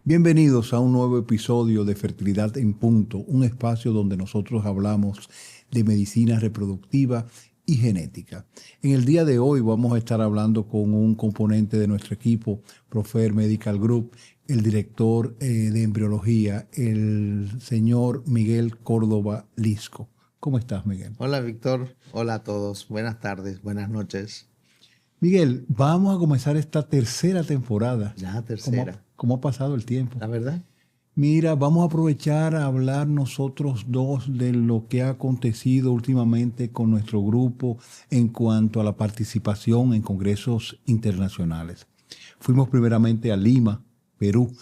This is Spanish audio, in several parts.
Bienvenidos a un nuevo episodio de Fertilidad en Punto, un espacio donde nosotros hablamos de medicina reproductiva y genética. En el día de hoy vamos a estar hablando con un componente de nuestro equipo, Profer Medical Group, el director de embriología, el señor Miguel Córdoba Lisco. ¿Cómo estás, Miguel? Hola, Víctor. Hola a todos. Buenas tardes, buenas noches. Miguel, vamos a comenzar esta tercera temporada. Ya, tercera. ¿Cómo ha pasado el tiempo? ¿La verdad? Mira, vamos a aprovechar a hablar nosotros dos de lo que ha acontecido últimamente con nuestro grupo en cuanto a la participación en congresos internacionales. Fuimos primeramente a Lima, Perú,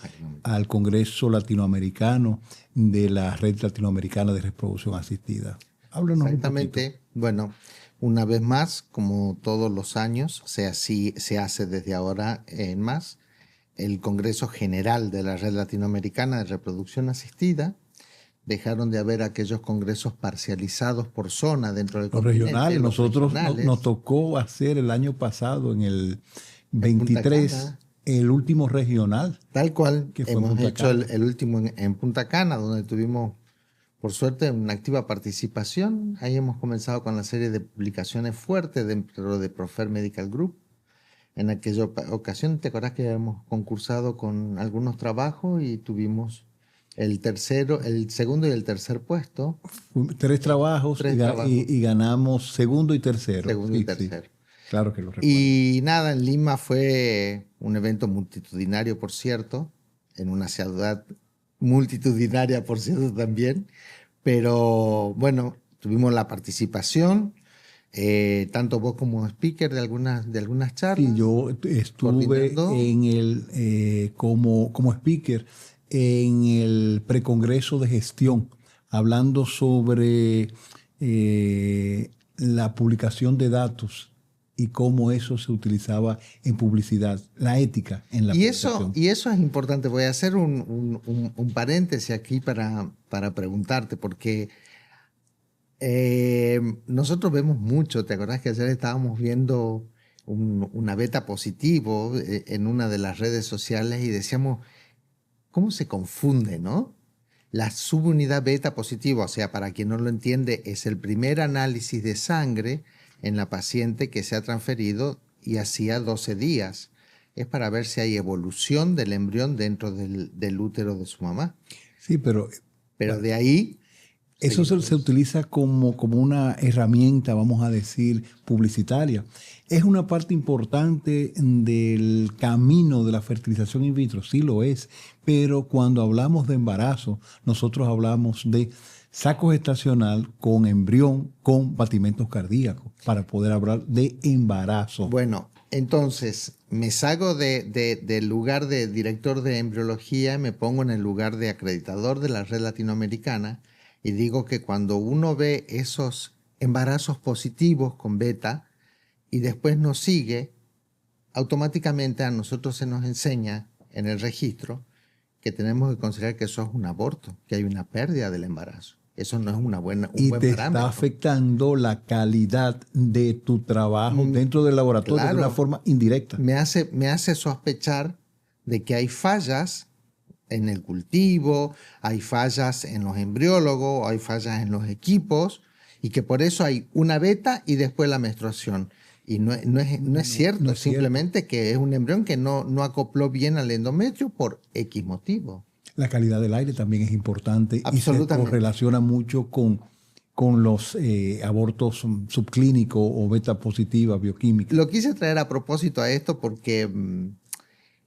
al Congreso Latinoamericano de la Red Latinoamericana de Reproducción Asistida. Háblanos Exactamente. un poquito. Bueno, una vez más, como todos los años, o sea, sí se hace desde ahora en más, el Congreso General de la Red Latinoamericana de Reproducción Asistida. Dejaron de haber aquellos congresos parcializados por zona dentro del Los continente. regionales, nosotros nos tocó hacer el año pasado, en el 23, el último regional. Tal cual, que fue hemos Punta hecho Cana. el último en Punta Cana, donde tuvimos, por suerte, una activa participación. Ahí hemos comenzado con la serie de publicaciones fuertes dentro de Profer Medical Group. En aquella ocasión, ¿te acuerdas que habíamos concursado con algunos trabajos y tuvimos el segundo y el tercer puesto? Tres trabajos, y ganamos segundo y tercero. Segundo y tercero. Sí. Claro que lo recuerdo. Y nada, en Lima fue un evento multitudinario, por cierto, en una ciudad multitudinaria, por cierto, también. Pero bueno, tuvimos la participación, tanto vos como speaker de algunas charlas. Sí, yo estuve como speaker en el precongreso de gestión, hablando sobre la publicación de datos y cómo eso se utilizaba en publicidad, la ética en la publicación. Y eso es importante. Voy a hacer un paréntesis aquí para preguntarte, porque nosotros vemos mucho. ¿Te acordás que ayer estábamos viendo una beta positivo en una de las redes sociales y decíamos, ¿cómo se confunde, no? La subunidad beta positiva, o sea, para quien no lo entiende, es el primer análisis de sangre en la paciente que se ha transferido y hacía 12 días. Es para ver si hay evolución del embrión dentro del útero de su mamá. Sí, pero de ahí... Eso se utiliza como una herramienta, vamos a decir, publicitaria. ¿Es una parte importante del camino de la fertilización in vitro? Sí lo es, pero cuando hablamos de embarazo, nosotros hablamos de saco gestacional con embrión con batimentos cardíacos para poder hablar de embarazo. Bueno, entonces me salgo del lugar de director de embriología y me pongo en el lugar de acreditador de la red latinoamericana y digo que cuando uno ve esos embarazos positivos con beta y después nos sigue, automáticamente a nosotros se nos enseña en el registro que tenemos que considerar que eso es un aborto, que hay una pérdida del embarazo. Eso no es un buen parámetro. Y te está afectando la calidad de tu trabajo dentro del laboratorio, claro, de una forma indirecta. Me hace sospechar de que hay fallas en el cultivo, hay fallas en los embriólogos, hay fallas en los equipos, y que por eso hay una beta y después la menstruación. Y no es cierto, no es simplemente cierto. Que es un embrión que no acopló bien al endometrio por X motivo. La calidad del aire también es importante y se correlaciona mucho con los abortos subclínicos o beta positiva bioquímica. Lo quise traer a propósito a esto porque,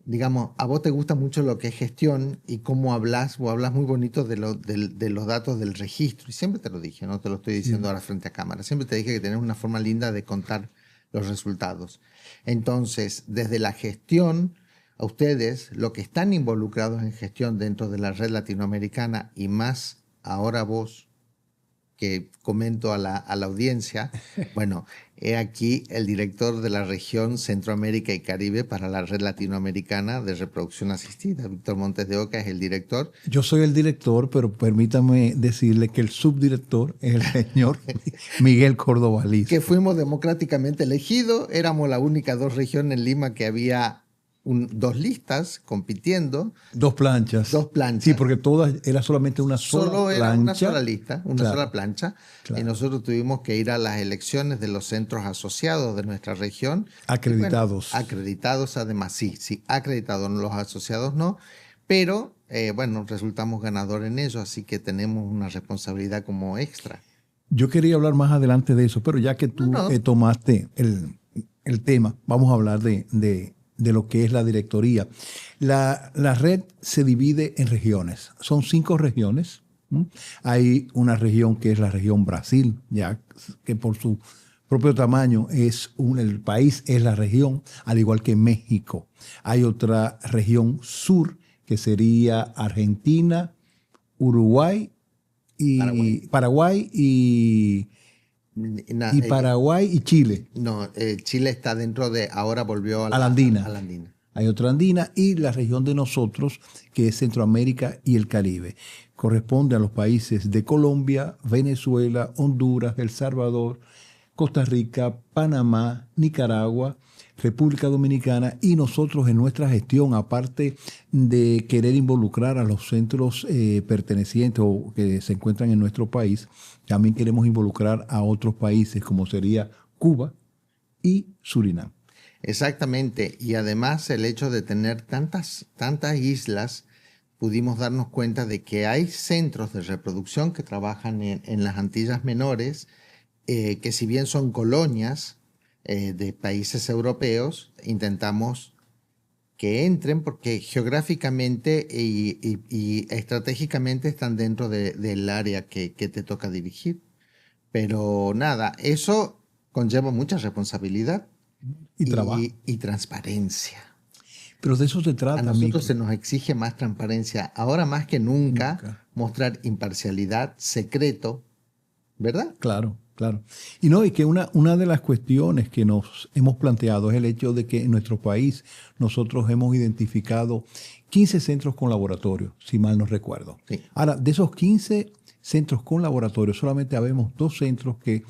digamos, a vos te gusta mucho lo que es gestión y cómo hablas muy bonito de los datos del registro. Y siempre te lo dije, no te lo estoy diciendo ahora frente a cámara. Siempre te dije que tenés una forma linda de contar los resultados. Entonces, desde la gestión, a ustedes, lo que están involucrados en gestión dentro de la red latinoamericana y más ahora vos, que comento a la audiencia, bueno, he aquí el director de la región Centroamérica y Caribe para la red latinoamericana de reproducción asistida. Víctor Montes de Oca es el director. Yo soy el director, pero permítame decirle que el subdirector es el señor Miguel Córdoba Lisco. Que fuimos democráticamente elegidos, éramos la única 2 regiones en Lima que había dos listas compitiendo. Dos planchas. Dos planchas. Sí, porque todas era solamente una sola Solo plancha. era una sola lista, una Claro, sola plancha. claro. Y nosotros tuvimos que ir a las elecciones de los centros asociados de nuestra región. Acreditados. Y bueno, acreditados además, sí, acreditados, los asociados no. Pero bueno, resultamos ganadores en ello, así que tenemos una responsabilidad como extra. Yo quería hablar más adelante de eso, pero ya que tú tomaste el tema, vamos a hablar de lo que es la directoría. La red se divide en regiones. Son 5 regiones. Hay una región que es la región Brasil, ya que por su propio tamaño el país es la región, al igual que México. Hay otra región sur que sería Argentina, Uruguay, y Paraguay y Paraguay y Chile. No, Chile está dentro de, ahora volvió a la andina. A la andina. Hay otra andina y la región de nosotros, que es Centroamérica y el Caribe. Corresponde a los países de Colombia, Venezuela, Honduras, El Salvador, Costa Rica, Panamá, Nicaragua, República Dominicana, y nosotros en nuestra gestión, aparte de querer involucrar a los centros pertenecientes o que se encuentran en nuestro país, también queremos involucrar a otros países como sería Cuba y Surinam. Exactamente, y además el hecho de tener tantas islas, pudimos darnos cuenta de que hay centros de reproducción que trabajan en las Antillas Menores, que si bien son colonias de países europeos, intentamos que entren porque geográficamente y estratégicamente están dentro del área que te toca dirigir. Pero nada, eso conlleva mucha responsabilidad y trabajo y transparencia. Pero de eso se trata. A nosotros se nos exige más transparencia. Ahora más que nunca. Mostrar imparcialidad, secreto, ¿verdad? Claro. Claro. Y que una de las cuestiones que nos hemos planteado es el hecho de que en nuestro país nosotros hemos identificado 15 centros con laboratorio, si mal no recuerdo. Sí. Ahora, de esos 15 centros con laboratorio, solamente habemos 2 centros que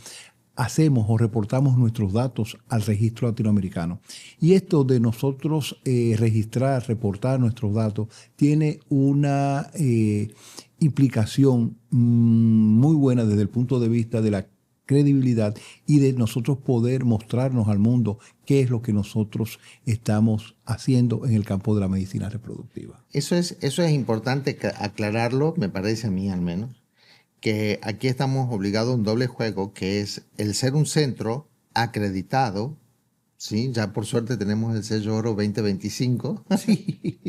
hacemos o reportamos nuestros datos al registro latinoamericano. Y esto de nosotros registrar, reportar nuestros datos, tiene una implicación muy buena desde el punto de vista de la credibilidad y de nosotros poder mostrarnos al mundo qué es lo que nosotros estamos haciendo en el campo de la medicina reproductiva. Eso es importante aclararlo, me parece a mí al menos, que aquí estamos obligados a un doble juego, que es el ser un centro acreditado, ¿sí? Ya por suerte tenemos el sello oro 2025, sí.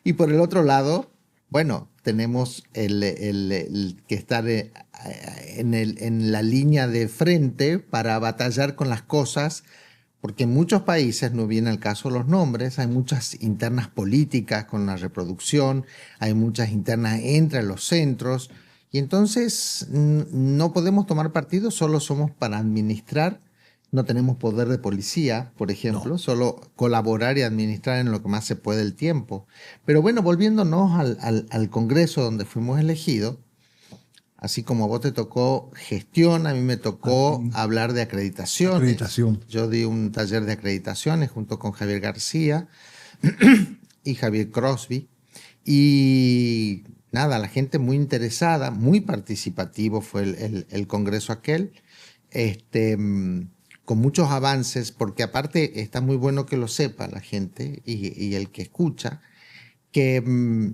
Y por el otro lado, bueno, tenemos el que estar en la línea de frente para batallar con las cosas, porque en muchos países, no viene al caso los nombres, hay muchas internas políticas con la reproducción, hay muchas internas entre los centros, y entonces no podemos tomar partido, solo somos para administrar. No tenemos poder de policía, por ejemplo, solo colaborar y administrar en lo que más se puede el tiempo. Pero bueno, volviéndonos al Congreso donde fuimos elegidos, así como a vos te tocó gestión, a mí me tocó hablar de acreditaciones. Yo di un taller de acreditaciones junto con Javier García y Javier Crosby. Y nada, la gente muy interesada, muy participativo fue el Congreso aquel. Con muchos avances, porque aparte está muy bueno que lo sepa la gente y el que escucha, que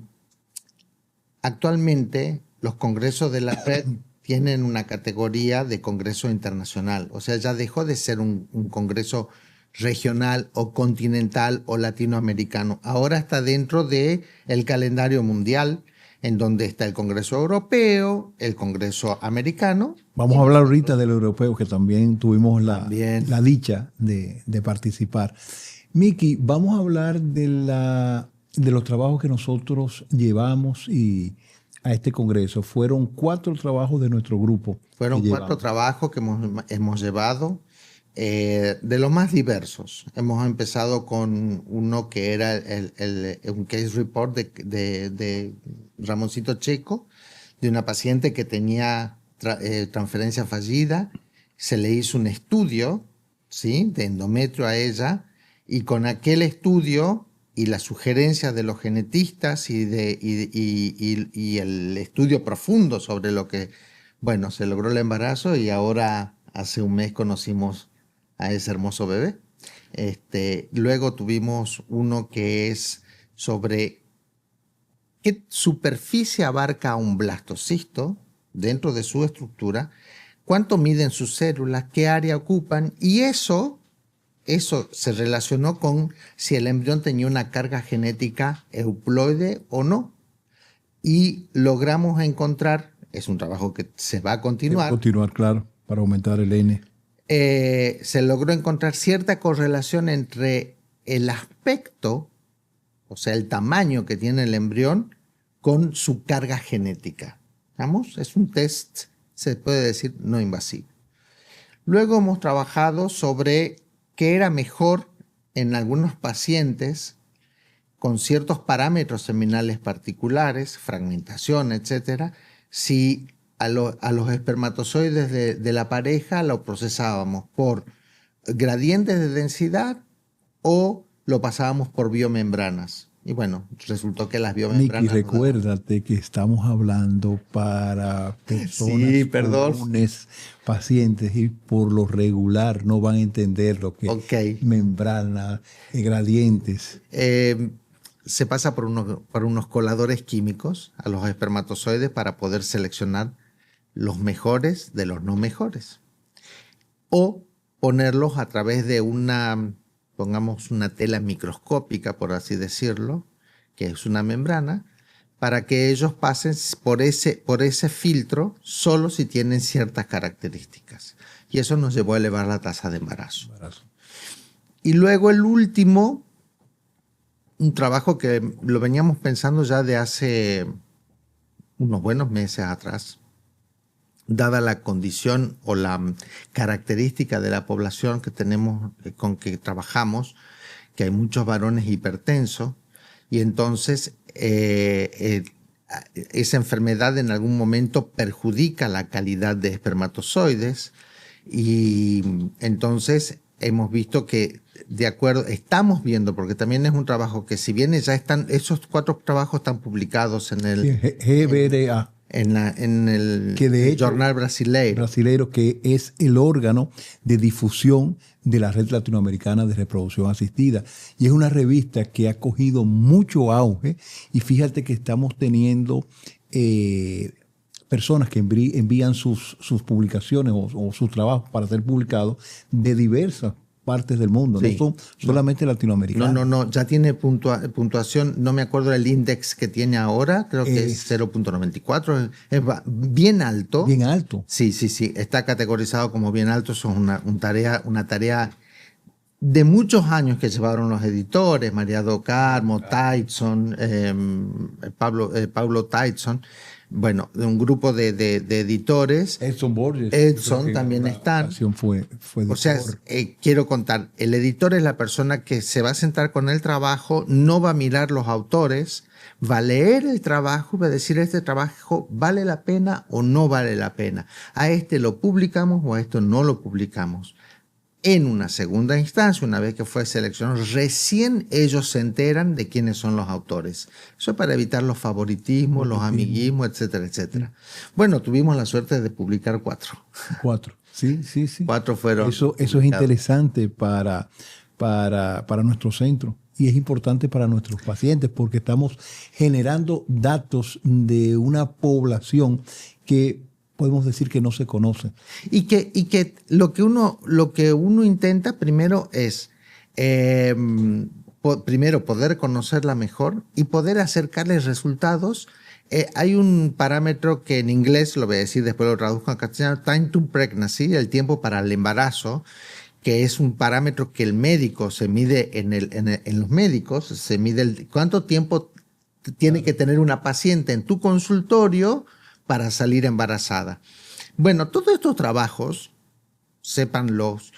actualmente los congresos de la red tienen una categoría de congreso internacional, o sea, ya dejó de ser un congreso regional o continental o latinoamericano, ahora está dentro del calendario mundial, en donde está el Congreso Europeo, el Congreso Americano. Vamos a hablar ahorita del europeo, que también tuvimos la dicha de participar. Miki, vamos a hablar de los trabajos que nosotros llevamos a este Congreso. Fueron 4 trabajos de nuestro grupo. Fueron 4 trabajos que hemos llevado, de los más diversos. Hemos empezado con uno que era un case report de Ramoncito Checo, de una paciente que tenía transferencia fallida. Se le hizo un estudio, ¿sí?, de endometrio a ella, y con aquel estudio y las sugerencias de los genetistas y el estudio profundo sobre lo que, bueno, se logró el embarazo y ahora hace un mes conocimos a ese hermoso bebé. Luego tuvimos uno que es sobre qué superficie abarca un blastocisto dentro de su estructura, cuánto miden sus células, qué área ocupan, y eso se relacionó con si el embrión tenía una carga genética euploide o no. Y logramos encontrar, es un trabajo que se va a continuar. Continuar, claro, para aumentar el N. Se logró encontrar cierta correlación entre el aspecto, o sea, el tamaño que tiene el embrión, con su carga genética. ¿Vamos? Es un test, se puede decir, no invasivo. Luego hemos trabajado sobre qué era mejor en algunos pacientes con ciertos parámetros seminales particulares, fragmentación, etcétera, si a los espermatozoides de la pareja lo procesábamos por gradientes de densidad o lo pasábamos por biomembranas. Y bueno, resultó que las biomembranas... Nicky, recuérdate que estamos hablando para personas comunes, pacientes, y por lo regular no van a entender lo que es membrana, gradientes. Se pasa por unos coladores químicos a los espermatozoides para poder seleccionar los mejores de los no mejores. O ponerlos a través de pongamos una tela microscópica, por así decirlo, que es una membrana, para que ellos pasen por ese filtro solo si tienen ciertas características. Y eso nos llevó a elevar la tasa de embarazo. Y luego el último, un trabajo que lo veníamos pensando ya de hace unos buenos meses atrás, dada la condición o la característica de la población que tenemos, con que trabajamos, que hay muchos varones hipertensos, y entonces esa enfermedad en algún momento perjudica la calidad de espermatozoides, y entonces hemos visto que, estamos viendo, porque también es un trabajo que si bien ya están, esos 4 trabajos están publicados en el GBRA. En el que de hecho, Jornal Brasileiro, que es el órgano de difusión de la Red Latinoamericana de Reproducción Asistida. Y es una revista que ha cogido mucho auge, y fíjate que estamos teniendo personas que envían sus publicaciones o sus trabajos para ser publicados de diversas partes del mundo, sí, no son solamente latinoamericanos. No, ya tiene puntuación, no me acuerdo el índice que tiene ahora, creo que es 0.94, es bien alto. Bien alto. Sí, está categorizado como bien alto, eso es una tarea de muchos años que llevaron los editores, María do Carmo, Tyson, Paulo Tyson, bueno, de un grupo de editores. Edson Borges. Edson también están. Fue o sea, quiero contar, el editor es la persona que se va a sentar con el trabajo, no va a mirar los autores, va a leer el trabajo y va a decir, este trabajo vale la pena o no vale la pena. A este lo publicamos o a esto no lo publicamos. En una segunda instancia, una vez que fue seleccionado, recién ellos se enteran de quiénes son los autores. Eso es para evitar los favoritismos, los amiguismos, etcétera, etcétera. Bueno, tuvimos la suerte de publicar 4. 4, sí. 4 fueron. Eso es interesante para nuestro centro, y es importante para nuestros pacientes, porque estamos generando datos de una población que podemos decir que no se conoce. Y que lo que uno intenta primero es primero poder conocerla mejor y poder acercarles resultados. Hay un parámetro que en inglés, lo voy a decir, después lo traduzco en castellano, time to pregnancy, el tiempo para el embarazo, que es un parámetro que el médico se mide en los médicos, se mide cuánto tiempo tiene que tener una paciente en tu consultorio para salir embarazada. Bueno, todos estos trabajos, sépanlos,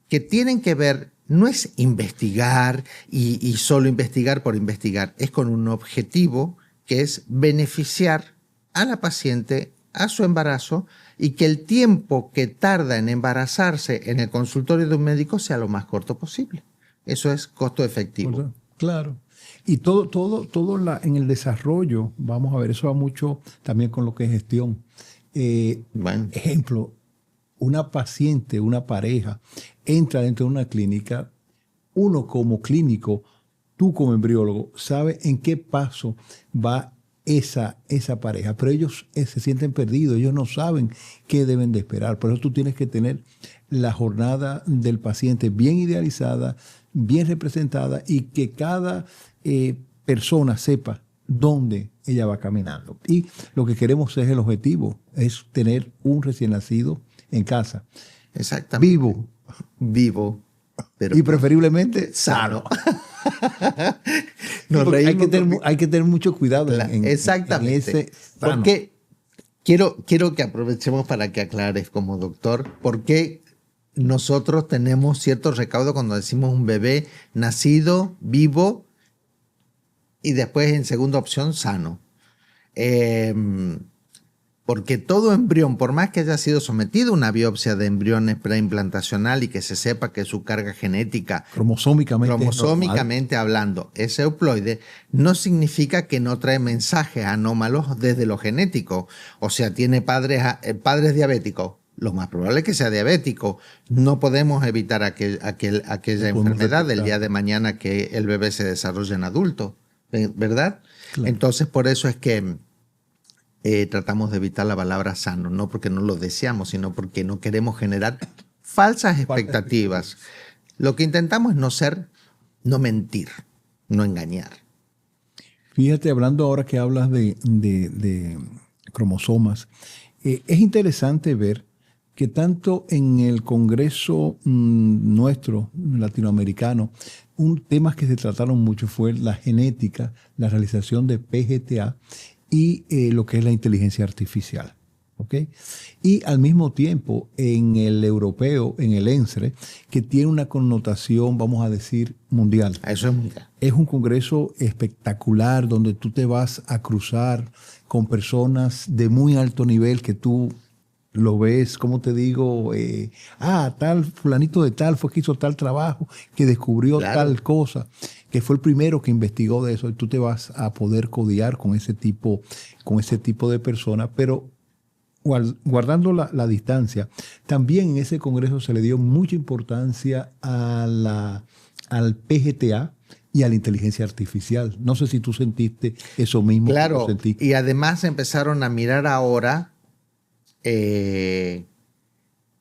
que tienen que ver, no es investigar y solo investigar por investigar, es con un objetivo que es beneficiar a la paciente, a su embarazo, y que el tiempo que tarda en embarazarse en el consultorio de un médico sea lo más corto posible. Eso es costo efectivo. Claro. Y en el desarrollo, vamos a ver, eso va mucho también con lo que es gestión. Bueno, Ejemplo, una paciente, una pareja, entra dentro de una clínica, uno como clínico, tú como embriólogo, sabes en qué paso va esa pareja, pero ellos se sienten perdidos, ellos no saben qué deben de esperar. Por eso tú tienes que tener la jornada del paciente bien idealizada, bien representada y que cada persona sepa dónde ella va caminando. Y lo que queremos es el objetivo, es tener un recién nacido en casa. exactamente. Vivo. Pero Y preferiblemente sano. Hay que tener mucho cuidado exactamente. en ese sano. Porque quiero que aprovechemos para que aclares como doctor por qué nosotros tenemos cierto recaudo cuando decimos un bebé nacido, vivo y después en segunda opción sano. Porque todo embrión, por más que haya sido sometido a una biopsia de embriones preimplantacional y que se sepa que su carga genética, cromosómicamente hablando, es euploide, no significa que no trae mensajes anómalos desde lo genético. O sea, tiene padres diabéticos. Lo más probable es que sea diabético. No podemos evitar aquella enfermedad del día de mañana que el bebé se desarrolle en adulto, ¿verdad? Claro. Entonces, por eso es que tratamos de evitar la palabra sano, no porque no lo deseamos, sino porque no queremos generar falsas expectativas. Lo que intentamos es no mentir, no engañar. Fíjate, hablando ahora que hablas de cromosomas, es interesante ver que tanto en el Congreso nuestro, latinoamericano, un tema que se trataron mucho fue la genética, la realización de PGTA y lo que es la inteligencia artificial. ¿Okay? Y al mismo tiempo en el europeo, en el ENSRE, que tiene una connotación, vamos a decir, mundial. Eso es mundial. Es un congreso espectacular donde tú te vas a cruzar con personas de muy alto nivel que tú lo ves, ¿cómo te digo? Tal fulanito de tal fue que hizo tal trabajo, que descubrió tal cosa, que fue el primero que investigó de eso, y tú te vas a poder codiar con ese tipo de personas, pero guardando la distancia. También en ese congreso se le dio mucha importancia al PGTA y a la inteligencia artificial. No sé si tú sentiste eso mismo. Claro, y además empezaron a mirar ahora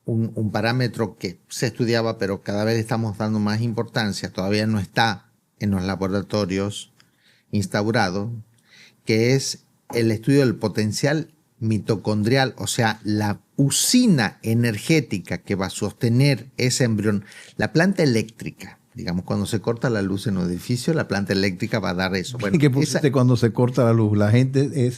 un parámetro que se estudiaba, pero cada vez estamos dando más importancia, todavía no está en los laboratorios instaurado, que es el estudio del potencial mitocondrial, o sea, la usina energética que va a sostener ese embrión, la planta eléctrica. Digamos, cuando se corta la luz en un edificio, la planta eléctrica va a dar eso. Bueno, ¿qué pusiste cuando se corta la luz? La gente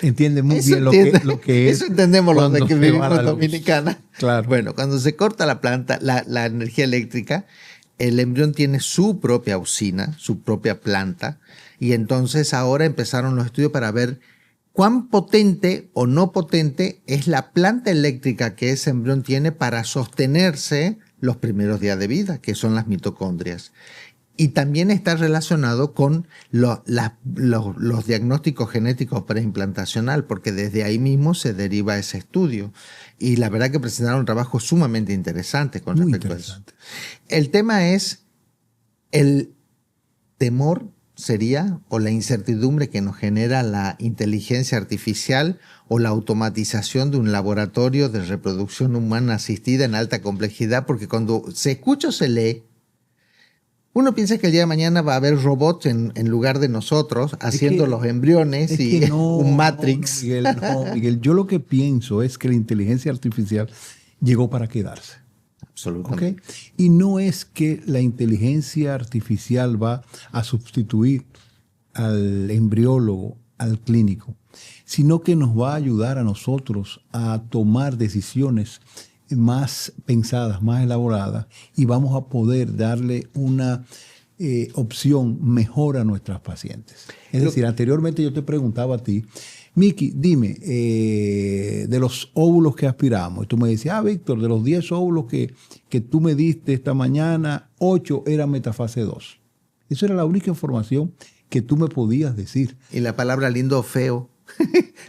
entiende muy bien lo que es. Eso entendemos los de que vivimos en Dominicana. Claro. Bueno, cuando se corta la planta, la energía eléctrica, el embrión tiene su propia usina, su propia planta, y entonces ahora empezaron los estudios para ver cuán potente o no potente es la planta eléctrica que ese embrión tiene para sostenerse los primeros días de vida, que son las mitocondrias. Y también está relacionado con los diagnósticos genéticos preimplantacional, porque desde ahí mismo se deriva ese estudio. Y la verdad que presentaron trabajos sumamente interesantes con respecto a eso. El tema es el temor sería, o la incertidumbre que nos genera la inteligencia artificial o la automatización de un laboratorio de reproducción humana asistida en alta complejidad, porque cuando se escucha o se lee, uno piensa que el día de mañana va a haber robots en lugar de nosotros haciendo los embriones y un Matrix. No, Miguel, yo lo que pienso es que la inteligencia artificial llegó para quedarse. Absolutamente. ¿Okay? Y no es que la inteligencia artificial va a sustituir al embriólogo, al clínico, sino que nos va a ayudar a nosotros a tomar decisiones más pensadas, más elaboradas, y vamos a poder darle una opción mejor a nuestras pacientes. Es decir, anteriormente yo te preguntaba a ti, Miki, dime, de los óvulos que aspiramos, y tú me decías, Víctor, de los 10 óvulos que tú me diste esta mañana, 8 eran metafase 2. Eso era la única información que tú me podías decir. Y la palabra lindo o feo.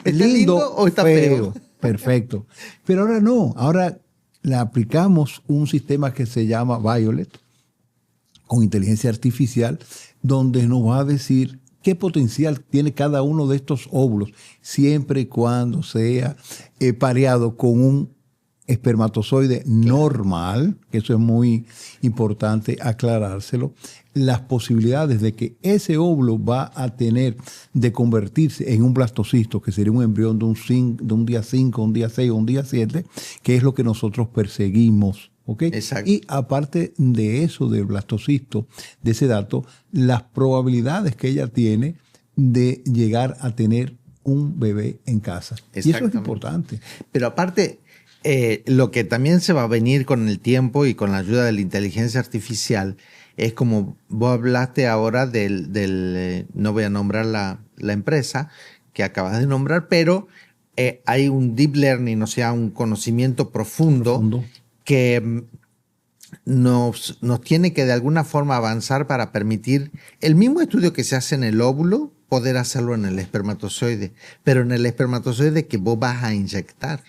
¿Está lindo o está feo? Perfecto. Pero ahora no. Ahora le aplicamos un sistema que se llama Violet con inteligencia artificial, donde nos va a decir qué potencial tiene cada uno de estos óvulos, siempre y cuando sea pareado con un espermatozoide normal, que eso es muy importante aclarárselo, las posibilidades de que ese óvulo va a tener de convertirse en un blastocisto, que sería un embrión de un día 5, un día 6 o un día 7, que es lo que nosotros perseguimos. ¿Okay? Exacto. Y aparte de eso, del blastocisto, de ese dato, las probabilidades que ella tiene de llegar a tener un bebé en casa. Y eso es importante. Pero aparte, lo que también se va a venir con el tiempo y con la ayuda de la inteligencia artificial es como vos hablaste ahora del no voy a nombrar la empresa que acabas de nombrar, pero hay un deep learning, o sea, un conocimiento profundo. Que nos tiene que de alguna forma avanzar para permitir el mismo estudio que se hace en el óvulo, poder hacerlo en el espermatozoide, pero en el espermatozoide que vos vas a inyectar.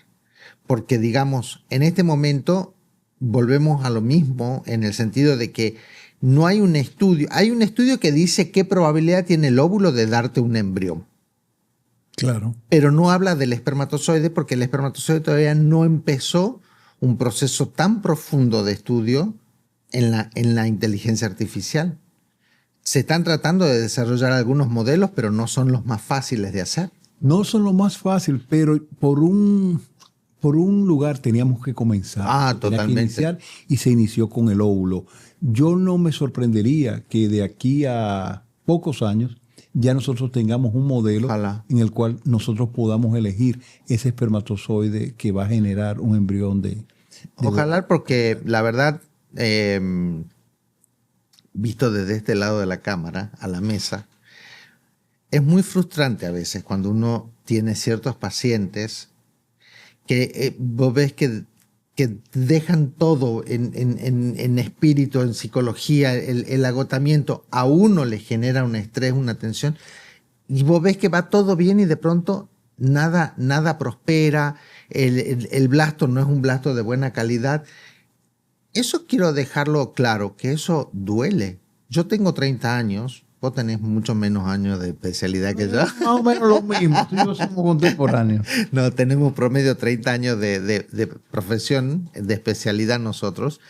Porque digamos, en este momento volvemos a lo mismo en el sentido de que no hay un estudio. Hay un estudio que dice qué probabilidad tiene el óvulo de darte un embrión. Claro. Pero no habla del espermatozoide porque el espermatozoide todavía no empezó un proceso tan profundo de estudio en la inteligencia artificial. Se están tratando de desarrollar algunos modelos, pero no son los más fáciles de hacer. No son los más fáciles, pero por un lugar teníamos que comenzar. Totalmente. Que iniciar, y se inició con el óvulo. Yo no me sorprendería que de aquí a pocos años ya nosotros tengamos un modelo en el cual nosotros podamos elegir ese espermatozoide que va a generar un embrión de Ojalá, porque la verdad, visto desde este lado de la cámara, a la mesa, es muy frustrante a veces cuando uno tiene ciertos pacientes que vos ves que dejan todo en espíritu, en psicología, el agotamiento, a uno le genera un estrés, una tensión, y vos ves que va todo bien y de pronto nada prospera, el blasto no es un blasto de buena calidad. Eso quiero dejarlo claro, que eso duele. Yo tengo 30 años, vos tenés mucho menos años de especialidad que yo. Más o menos lo mismo, no somos contemporáneos. No, tenemos promedio 30 años de profesión, de especialidad nosotros.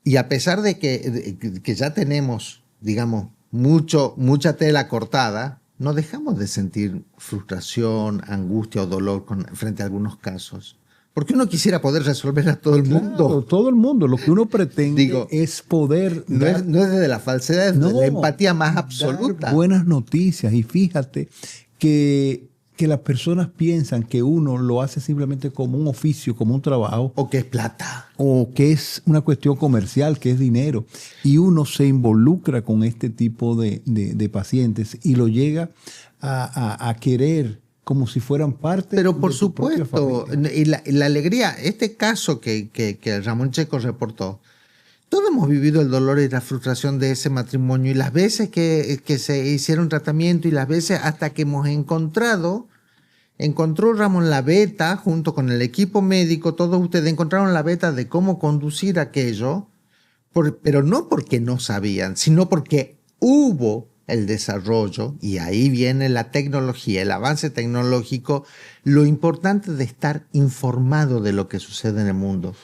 Y a pesar de que ya tenemos, digamos, mucha tela cortada, no dejamos de sentir frustración, angustia o dolor frente a algunos casos. Porque uno quisiera poder resolver a todo el mundo. Claro, todo el mundo. Lo que uno pretende es poder... No es desde la falsedad, es de la empatía más absoluta. Buenas noticias. Y fíjate que las personas piensan que uno lo hace simplemente como un oficio, como un trabajo. O que es plata. O que es una cuestión comercial, que es dinero. Y uno se involucra con este tipo de pacientes y lo llega a querer como si fueran parte de su por supuesto, y la alegría, este caso que Ramón Checo reportó, todos hemos vivido el dolor y la frustración de ese matrimonio y las veces que se hicieron tratamiento y las veces hasta que hemos encontró Ramón la beta junto con el equipo médico, todos ustedes encontraron la beta de cómo conducir aquello, pero no porque no sabían, sino porque hubo el desarrollo, y ahí viene la tecnología, el avance tecnológico, lo importante de estar informado de lo que sucede en el mundo.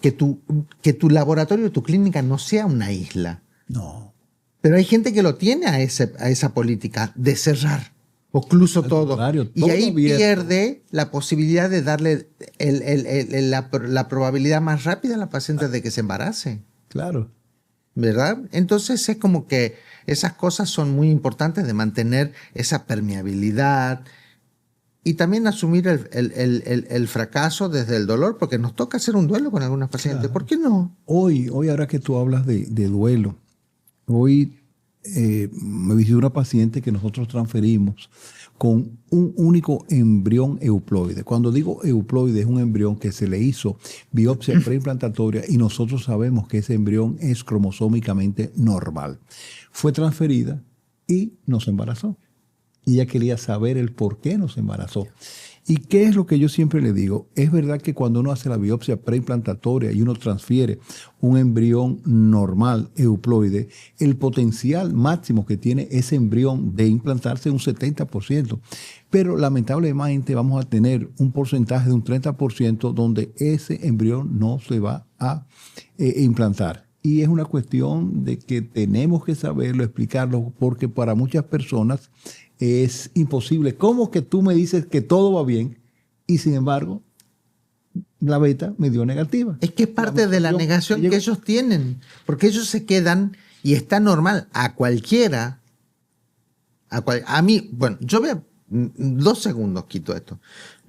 Que tu laboratorio, tu clínica no sea una isla. No. Pero hay gente que lo tiene a esa política de cerrar, ocluso todo. Y ahí pierde la posibilidad de darle la probabilidad más rápida a la paciente de que se embarace. Claro. ¿Verdad? Entonces es como que esas cosas son muy importantes de mantener esa permeabilidad y también asumir el fracaso desde el dolor, porque nos toca hacer un duelo con algunas pacientes. Claro. ¿Por qué no? Hoy ahora que tú hablas de duelo, hoy me visitó una paciente que nosotros transferimos con un único embrión euploide. Cuando digo euploide, es un embrión que se le hizo biopsia preimplantatorias y nosotros sabemos que ese embrión es cromosómicamente normal. Fue transferida y nos embarazó. Y ella quería saber el por qué nos embarazó. ¿Y qué es lo que yo siempre le digo? Es verdad que cuando uno hace la biopsia preimplantatorias y uno transfiere un embrión normal, euploide, el potencial máximo que tiene ese embrión de implantarse es un 70%. Pero lamentablemente vamos a tener un porcentaje de un 30% donde ese embrión no se va a implantar. Y es una cuestión de que tenemos que saberlo, explicarlo, porque para muchas personas es imposible. ¿Cómo que tú me dices que todo va bien y sin embargo la beta me dio negativa? Es que es parte de la negación que ellos tienen, porque ellos se quedan y está normal a cualquiera. A mí, bueno, yo voy a 2 segundos quito esto.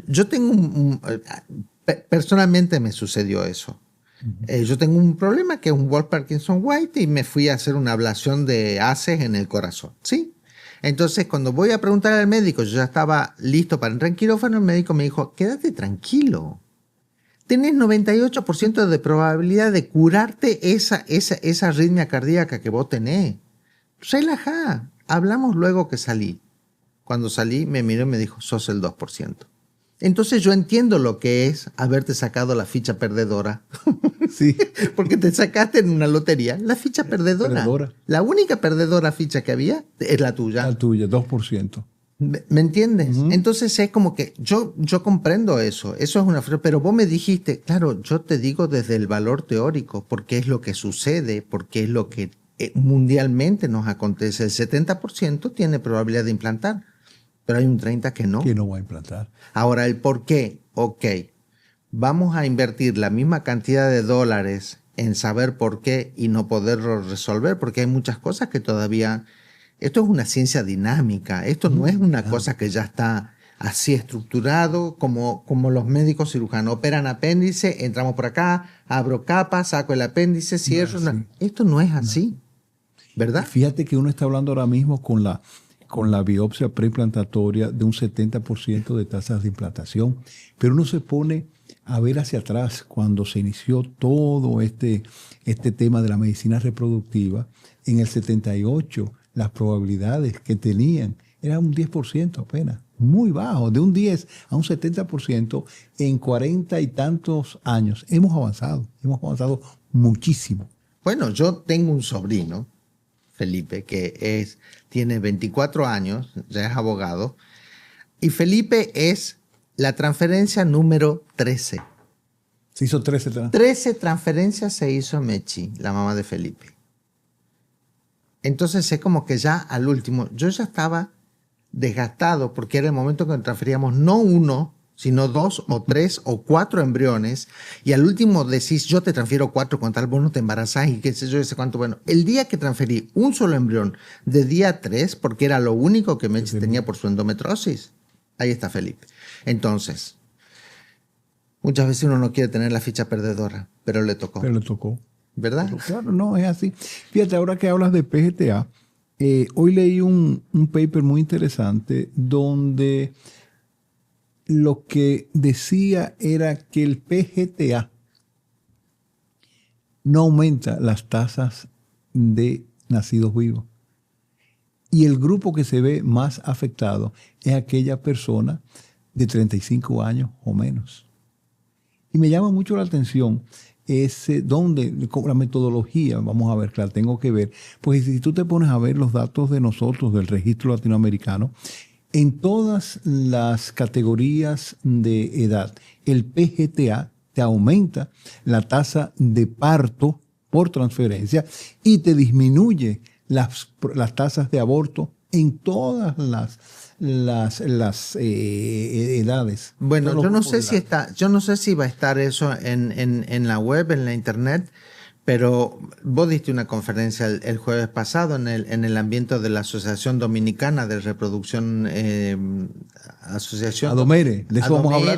Yo tengo personalmente me sucedió eso. Yo tengo un problema que es un Wolff Parkinson White y me fui a hacer una ablación de haces en el corazón, ¿sí? Entonces, cuando voy a preguntar al médico, yo ya estaba listo para entrar en quirófano, el médico me dijo, quédate tranquilo. Tenés 98% de probabilidad de curarte esa arritmia cardíaca que vos tenés. Relajá. Hablamos luego que salí. Cuando salí, me miró y me dijo, sos el 2%. Entonces yo entiendo lo que es haberte sacado la ficha perdedora. Sí. Porque te sacaste en una lotería la ficha perdedora. La única perdedora ficha que había es la tuya. La tuya, 2%. ¿Me entiendes? Entonces es como que yo comprendo eso. Eso es una... Pero vos me dijiste, claro, yo te digo desde el valor teórico, porque es lo que sucede, porque es lo que mundialmente nos acontece. El 70% tiene probabilidad de implantar. Pero hay un 30% que no. Que no va a implantar. Ahora, el por qué. Ok, vamos a invertir la misma cantidad de dólares en saber por qué y no poderlo resolver, porque hay muchas cosas que todavía... Esto es una ciencia dinámica. Esto no es una cosa que ya está así estructurado como los médicos cirujanos. Operan apéndice, entramos por acá, abro capa, saco el apéndice, cierro. Esto no es así, ¿verdad? Fíjate que uno está hablando ahora mismo con la biopsia preimplantatorias de un 70% de tasas de implantación, pero uno se pone a ver hacia atrás cuando se inició todo este tema de la medicina reproductiva. En el 78 las probabilidades que tenían eran un 10% apenas, muy bajo, de un 10 a un 70% en 40 y tantos años. Hemos avanzado muchísimo. Bueno, yo tengo un sobrino, Felipe, que tiene 24 años, ya es abogado, y Felipe es la transferencia número 13. Se hizo 13 transferencias se hizo Mechi, la mamá de Felipe. Entonces es como que ya al último, yo ya estaba desgastado porque era el momento que transferíamos no 1, sino 2 o 3 o 4 embriones, y al último decís, yo te transfiero 4 con tal, vos no te embarazás y qué sé yo, ese cuánto. Bueno, el día que transferí un solo embrión de día 3, porque era lo único que Mechi tenía por su endometriosis, ahí está Felipe. Entonces, muchas veces uno no quiere tener la ficha perdedora, pero le tocó. Pero le tocó. ¿Verdad? Pero claro, no, es así. Fíjate, ahora que hablas de PGTA, hoy leí un paper muy interesante donde lo que decía era que el PGTA no aumenta las tasas de nacidos vivos. Y el grupo que se ve más afectado es aquella persona de 35 años o menos. Y me llama mucho la atención donde la metodología, vamos a ver, claro, tengo que ver, pues si tú te pones a ver los datos de nosotros del registro latinoamericano, en todas las categorías de edad, el PGTA te aumenta la tasa de parto por transferencia y te disminuye las tasas de aborto en todas las edades. Bueno, yo no sé si va a estar eso en la web, en la internet, pero vos diste una conferencia el jueves pasado en el ambiente de la Asociación Dominicana de Reproducción, Asociación Adomere, de eso vamos a hablar,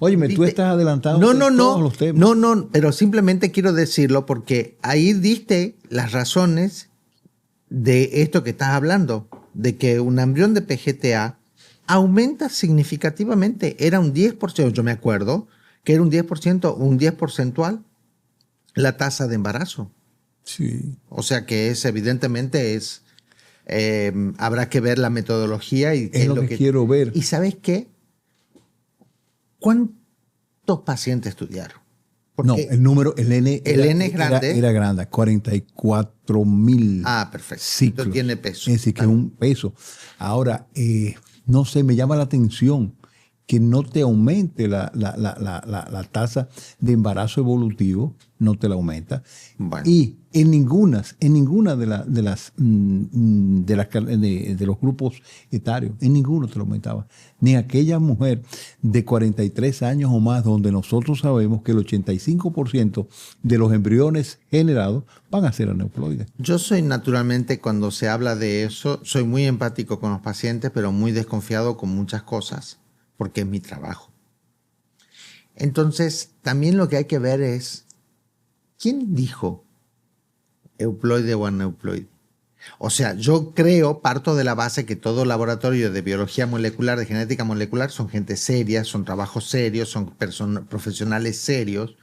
Óyeme, tú estás adelantado todos los temas. No, pero simplemente quiero decirlo porque ahí diste las razones de esto que estás hablando, de que un embrión de PGTA aumenta significativamente. Era un 10%, yo me acuerdo, que era un 10%, un 10 porcentual la tasa de embarazo. Sí. O sea que evidentemente habrá que ver la metodología y Es lo que quiero ver. ¿Y sabes qué? ¿Cuántos pacientes estudiaron? Porque no, el número, el N es grande. Era grande, 44,000 perfecto. ciclos. Esto tiene peso. Es decir, que es un peso. Ahora, no sé, me llama la atención que no te aumente la tasa de embarazo evolutivo, no te la aumenta. Bueno. Y en ninguna de los grupos etarios, en ninguno te lo aumentaba. Ni aquella mujer de 43 años o más, donde nosotros sabemos que el 85% de los embriones generados van a ser aneuploides. Yo soy naturalmente, cuando se habla de eso, soy muy empático con los pacientes, pero muy desconfiado con muchas cosas, porque es mi trabajo. Entonces, también lo que hay que ver es, ¿quién dijo euploide o aneuploide? O sea, yo parto de la base que todo laboratorio de biología molecular, de genética molecular, son gente seria, son trabajos serios, son profesionales serios,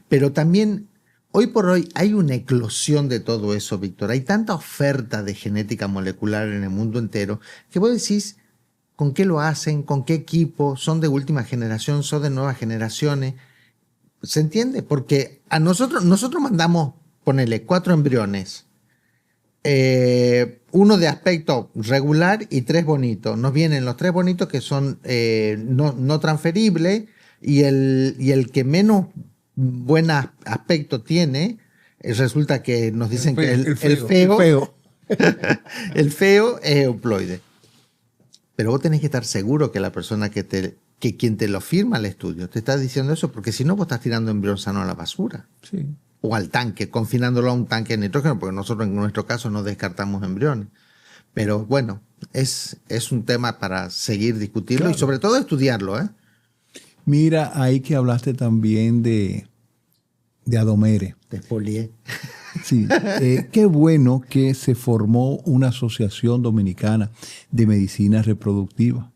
pero también hoy por hoy hay una eclosión de todo eso, Víctor. Hay tanta oferta de genética molecular en el mundo entero que vos decís, ¿con qué lo hacen? ¿Con qué equipo? ¿Son de última generación? ¿Son de nuevas generaciones? ¿Se entiende? Porque a nosotros mandamos, ponele 4 embriones, uno de aspecto regular y 3 bonitos. Nos vienen los 3 bonitos que son no transferibles y el que menos buen aspecto tiene, resulta que nos dicen que el feo el feo es euploide. Pero vos tenés que estar seguro que la persona que quien te lo firma el estudio te está diciendo eso, porque si no vos estás tirando embrión sano a la basura. Sí. O al tanque, confinándolo a un tanque de nitrógeno, porque nosotros en nuestro caso no descartamos embriones. Pero bueno, es un tema para seguir discutirlo, claro, y sobre todo estudiarlo, ¿eh? Mira, ahí que hablaste también de Adomere. De Polié. Sí, qué bueno que se formó una asociación dominicana de medicina reproductiva,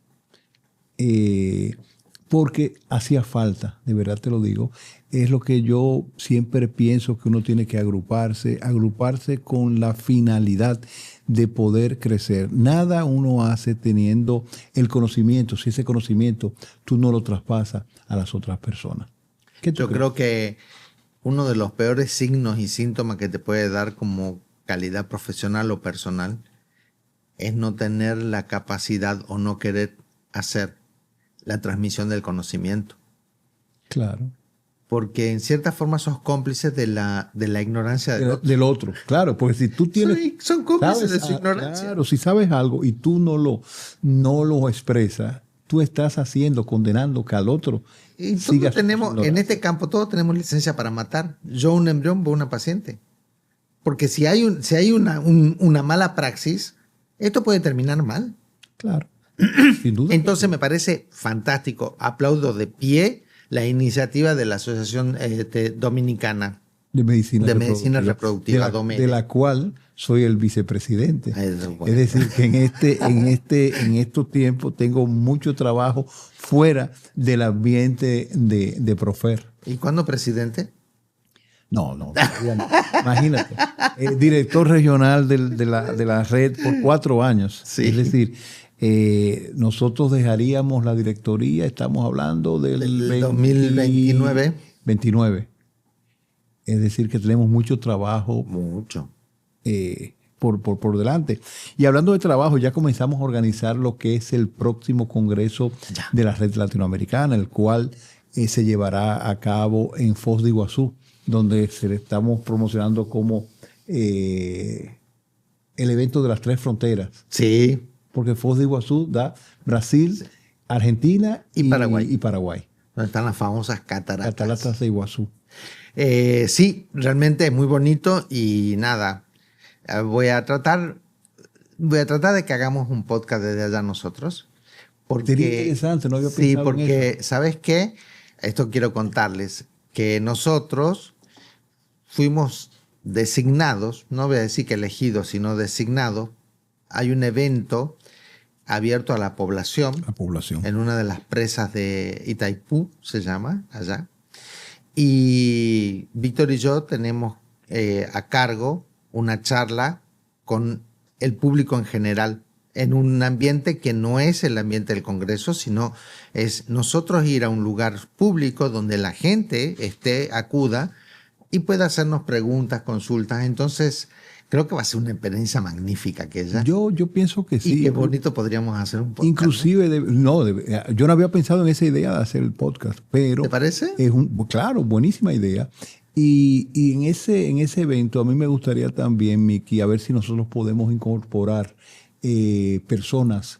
porque hacía falta, de verdad te lo digo. Es lo que yo siempre pienso, que uno tiene que agruparse con la finalidad de poder crecer. Nada uno hace teniendo el conocimiento, si ese conocimiento tú no lo traspasas a las otras personas. Yo creo que uno de los peores signos y síntomas que te puede dar como calidad profesional o personal es no tener la capacidad o no querer hacer la transmisión del conocimiento. Claro. Porque en cierta forma sos cómplices de la ignorancia del otro. Claro, porque si tú tienes... Son cómplices de su ignorancia. Claro, si sabes algo y tú no lo expresas, tú estás condenando que al otro y todos tenemos, en este campo, todos tenemos licencia para matar. Yo un embrión, vos una paciente. Porque si hay una mala praxis, esto puede terminar mal. Claro. Sin duda. Entonces me parece fantástico. Aplaudo de pie la iniciativa de la Asociación Dominicana de Medicina Reproductiva, de la cual soy el vicepresidente. Bueno. Es decir, que en estos tiempos tengo mucho trabajo fuera del ambiente de Profer. ¿Y cuándo presidente? No. Imagínate. Director regional de la red por 4 años. Sí. Es decir, nosotros dejaríamos la directoría, estamos hablando del 2029. 29. Es decir, que tenemos mucho trabajo. Mucho. Por delante. Y hablando de trabajo, ya comenzamos a organizar lo que es el próximo congreso de la red latinoamericana, el cual se llevará a cabo en Foz de Iguazú, donde se le estamos promocionando como el evento de las 3 fronteras. Sí. Porque Foz de Iguazú da Brasil, Argentina y Paraguay. Donde están las famosas cataratas. Cataratas de Iguazú. Sí, realmente es muy bonito y nada, voy a tratar de que hagamos un podcast desde allá nosotros. Sería interesante, no había pensado sí, en porque, eso. ¿sabes qué? Esto quiero contarles, que nosotros fuimos designados, no voy a decir que elegidos, sino designados, hay un evento abierto a la población, en una de las presas de Itaipú, se llama, allá. Y Víctor y yo tenemos a cargo una charla con el público en general, en un ambiente que no es el ambiente del Congreso, sino es nosotros ir a un lugar público donde la gente acuda y pueda hacernos preguntas, consultas. Entonces, creo que va a ser una experiencia magnífica aquella. Yo pienso que sí. Y qué bonito podríamos hacer un podcast. Inclusive, yo no había pensado en esa idea de hacer el podcast, pero... ¿Te parece? Claro, buenísima idea. Y en ese evento a mí me gustaría también, Miki, a ver si nosotros podemos incorporar personas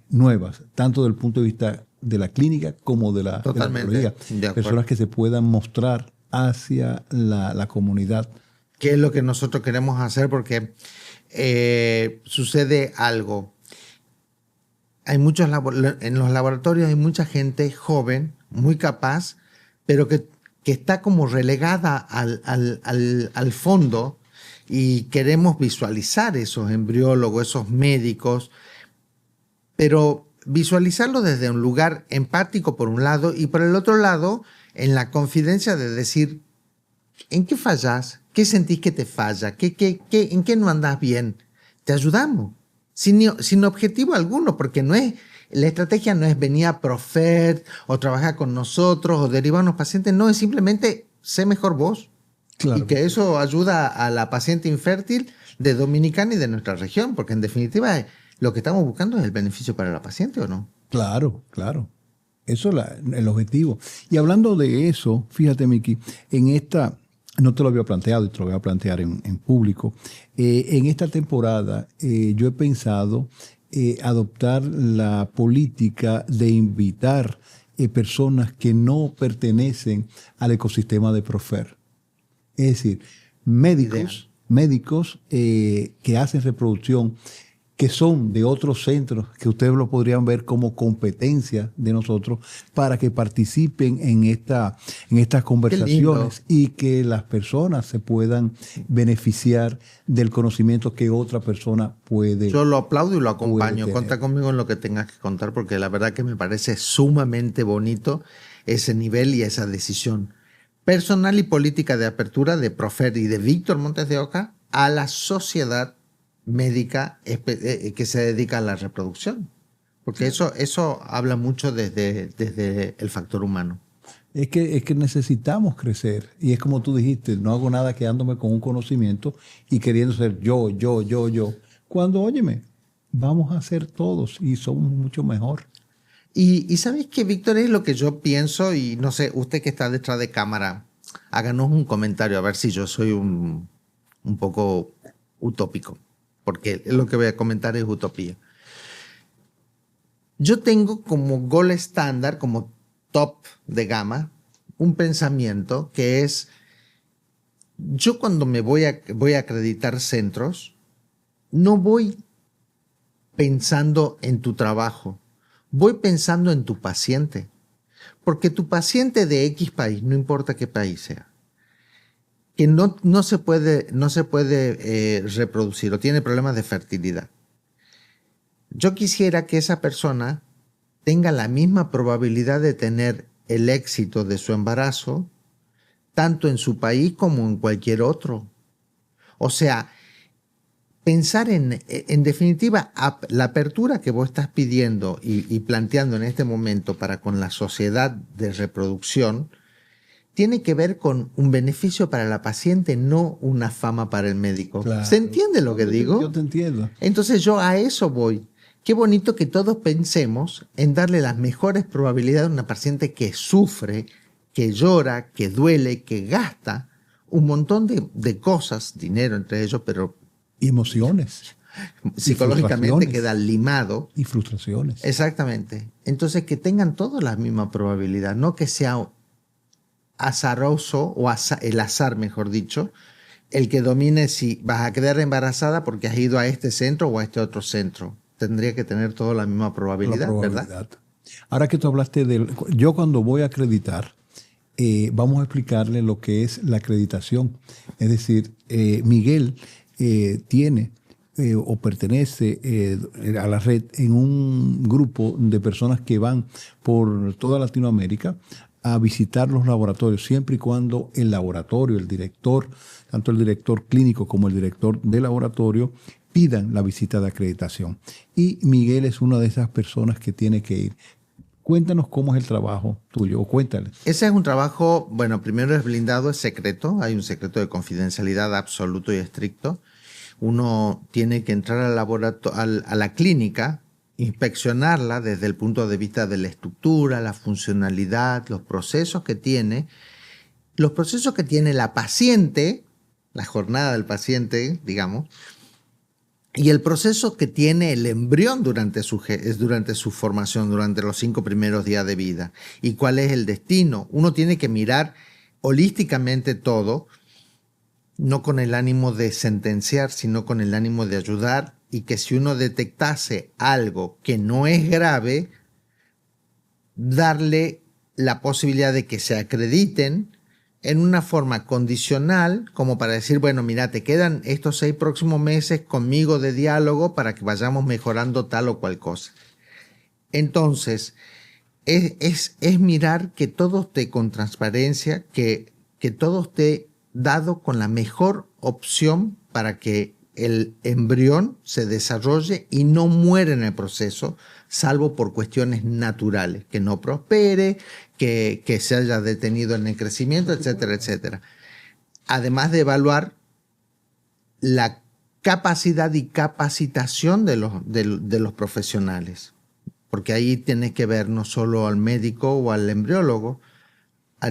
nuevas, tanto desde el punto de vista de la clínica como de la neurología. Personas que se puedan mostrar hacia la comunidad. ¿Qué es lo que nosotros queremos hacer? Porque sucede algo. Hay en los laboratorios hay mucha gente joven, muy capaz, pero que está como relegada al fondo, y queremos visualizar esos embriólogos, esos médicos, pero visualizarlo desde un lugar empático por un lado, y por el otro lado en la confidencia de decir, ¿en qué fallas? ¿Qué sentís que te falla? ¿En qué no andás bien? Te ayudamos, sin objetivo alguno, porque la estrategia no es venir a Profet o trabajar con nosotros o derivarnos pacientes, no, es simplemente sé mejor vos. Claro. Y que eso ayuda a la paciente infértil de Dominicana y de nuestra región, porque en definitiva lo que estamos buscando es el beneficio para la paciente, ¿o no? Claro. Eso es el objetivo. Y hablando de eso, fíjate, Miki, no te lo había planteado y te lo voy a plantear en público. En esta temporada yo he pensado adoptar la política de invitar personas que no pertenecen al ecosistema de Profer. Es decir, médicos que hacen reproducción, que son de otros centros, que ustedes lo podrían ver como competencia de nosotros, para que participen en estas conversaciones y que las personas se puedan beneficiar del conocimiento que otra persona puede. Yo lo aplaudo y lo acompaño. Cuenta conmigo en lo que tengas que contar, porque la verdad que me parece sumamente bonito ese nivel y esa decisión personal y política de apertura de Profer y de Víctor Montes de Oca a la sociedad médica que se dedica a la reproducción. Porque eso habla mucho desde el factor humano. Es que necesitamos crecer. Y es como tú dijiste, no hago nada quedándome con un conocimiento y queriendo ser yo. Cuando, óyeme, vamos a ser todos y somos mucho mejor. Y ¿sabes qué, Víctor? Es lo que yo pienso, y no sé, usted que está detrás de cámara, háganos un comentario a ver si yo soy un poco utópico, porque lo que voy a comentar es utopía. Yo tengo como goal estándar, como top de gama, un pensamiento que es, yo cuando me voy a acreditar centros, no voy pensando en tu trabajo, voy pensando en tu paciente. Porque tu paciente de X país, no importa qué país sea, que no se puede reproducir o tiene problemas de fertilidad, yo quisiera que esa persona tenga la misma probabilidad de tener el éxito de su embarazo, tanto en su país como en cualquier otro. O sea, pensar en definitiva, la apertura que vos estás pidiendo y planteando en este momento para con la sociedad de reproducción, tiene que ver con un beneficio para la paciente, no una fama para el médico. Claro. ¿Se entiende lo que digo? Yo te entiendo. Entonces yo a eso voy. Qué bonito que todos pensemos en darle las mejores probabilidades a una paciente que sufre, que llora, que duele, que gasta un montón de cosas, dinero entre ellos, pero... Y emociones. Psicológicamente queda limado. Y frustraciones. Exactamente. Entonces que tengan todos la misma probabilidad, no que sea azaroso, o el azar, mejor dicho, el que domine si vas a quedar embarazada porque has ido a este centro o a este otro centro. Tendría que tener toda la misma probabilidad, ¿verdad? Ahora que tú hablaste yo cuando voy a acreditar, vamos a explicarle lo que es la acreditación. Es decir, Miguel tiene o pertenece a la red en un grupo de personas que van por toda Latinoamérica a visitar los laboratorios, siempre y cuando el laboratorio, el director, tanto el director clínico como el director de laboratorio, pidan la visita de acreditación. Y Miguel es una de esas personas que tiene que ir. Cuéntanos cómo es el trabajo tuyo, o cuéntales. Ese es un trabajo, bueno, primero es blindado, es secreto, hay un secreto de confidencialidad absoluto y estricto. Uno tiene que entrar al laboratorio, a la clínica, inspeccionarla desde el punto de vista de la estructura, la funcionalidad, los procesos que tiene la paciente, la jornada del paciente, digamos, y el proceso que tiene el embrión durante su formación, durante los 5 primeros días de vida, y cuál es el destino. Uno tiene que mirar holísticamente todo, no con el ánimo de sentenciar, sino con el ánimo de ayudar, y que si uno detectase algo que no es grave, darle la posibilidad de que se acrediten en una forma condicional, como para decir, bueno, mira, te quedan estos 6 próximos meses conmigo de diálogo para que vayamos mejorando tal o cual cosa. Entonces, es mirar que todo esté con transparencia, que todo esté dado con la mejor opción para que el embrión se desarrolle y no muera en el proceso, salvo por cuestiones naturales, que no prospere, que se haya detenido en el crecimiento, etcétera, etcétera. Además de evaluar la capacidad y capacitación de los profesionales, porque ahí tienes que ver no solo al médico o al embriólogo,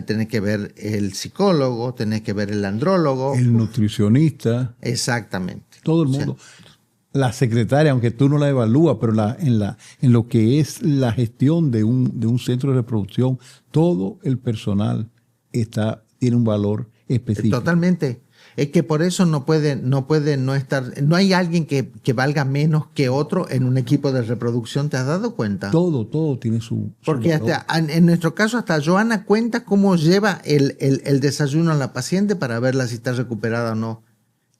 tenés que ver el psicólogo, tenés que ver el andrólogo. El nutricionista. Exactamente. Todo el mundo. La secretaria, aunque tú no la evalúas, pero en lo que es la gestión de un centro de reproducción, todo el personal tiene un valor específico. Totalmente. Es que por eso no puede no estar, no hay alguien que valga menos que otro en un equipo de reproducción, ¿te has dado cuenta? Todo tiene su Porque valor. en nuestro caso hasta Joana cuenta cómo lleva el desayuno a la paciente para verla si está recuperada o no.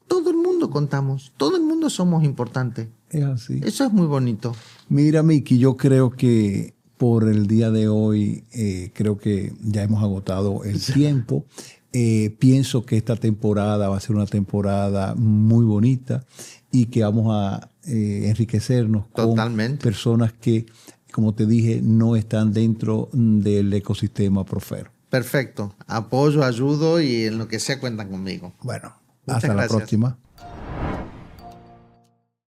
Todo el mundo contamos, todo el mundo somos importantes. Es así. Eso es muy bonito. Mira, Miki, yo creo que por el día de hoy, creo que ya hemos agotado el tiempo. Pienso que esta temporada va a ser una temporada muy bonita y que vamos a enriquecernos Totalmente. con personas que, como te dije, no están dentro del ecosistema Profer. Perfecto. Apoyo, ayudo y en lo que sea cuentan conmigo. Bueno, Muchas hasta la gracias. próxima.